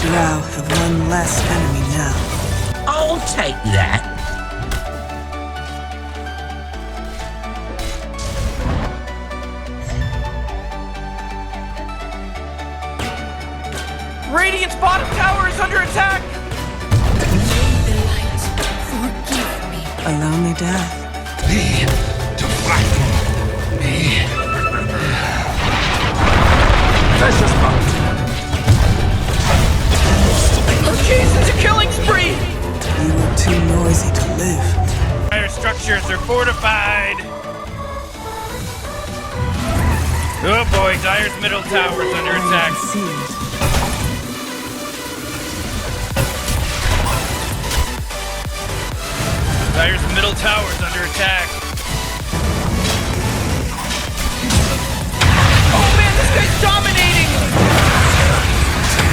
Drow have one less enemy now. I'll take that. Radiant's bottom tower is under attack! May the light forgive me. A lonely death. Me to flatten me. Precious boat. It's a killing spree! You were too noisy to live. Fire structures are fortified! Oh boy, Dire's middle tower is under attack. Seed. Dire's middle tower is under attack. Oh man, this guy's dominating!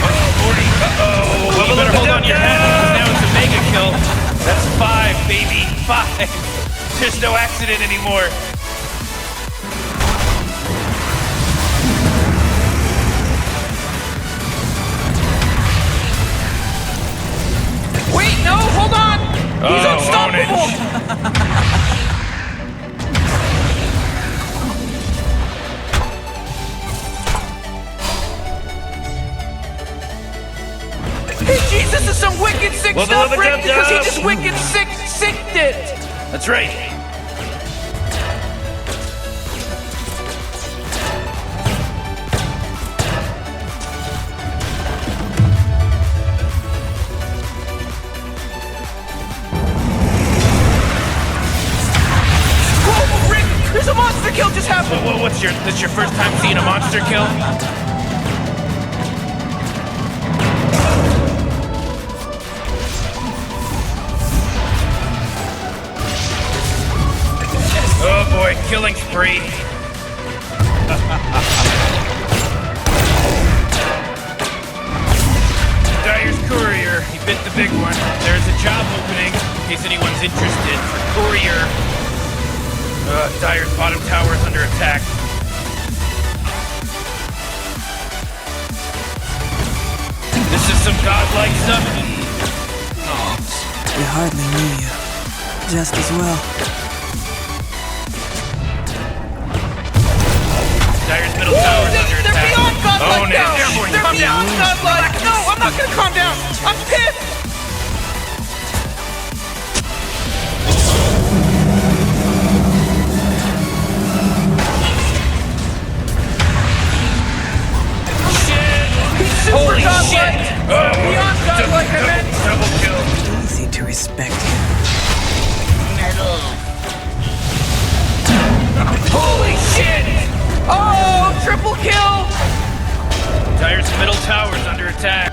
Oh, Morty, uh-oh. Well, you better hold on your head because now it's a mega kill. That's 5, baby, 5. There's no accident anymore. Wait, no, hold on! He's unstoppable! Hey, jeez, this is some wicked sick stuff, Rick, because he just wicked sicked it! That's right. Whoa, Rick, there's a monster kill just happened! Whoa, this your first time seeing a monster kill? Oh boy, killing spree. Dire's courier, he bit the big one. There's a job opening, in case anyone's interested, for courier. Dire's bottom tower is under attack. This is some godlike stuff. We hardly knew you. Just as well. Dire's middle tower is under attack. They're beyond godlike now! They're They're beyond godlike! No, I'm not gonna calm down! I'm pissed! He's super Holy godlike! shit! Beyond godlike, I meant! Double kill. Easy to respect you. Holy shit! Oh, triple kill! Dire's middle tower is under attack.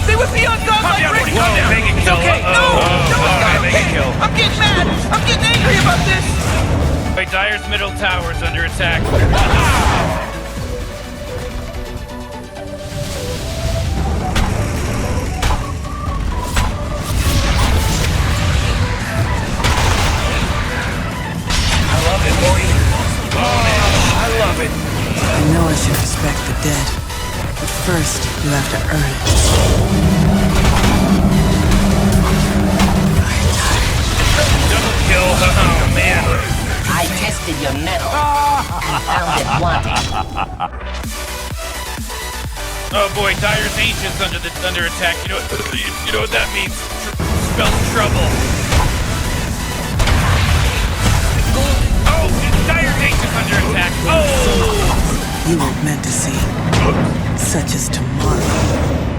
They were beyond godlike, Rick! Whoa, mega It's kill. okay, no! Uh-oh. No, it's not Mega okay! kill. I'm getting mad! I'm getting angry about this! Wait, Dire's middle tower is under attack. I love it, boy. Oh, I love it. I know I should respect the dead. But first, you have to earn it. Double kill. Oh, man. I tested your metal and found it wanting. Oh boy, Dire's Ancient's under attack. You know what that means? Spells trouble. Oh, Dire's Ancient's under attack. Oh! You weren't meant to see. Such as tomorrow.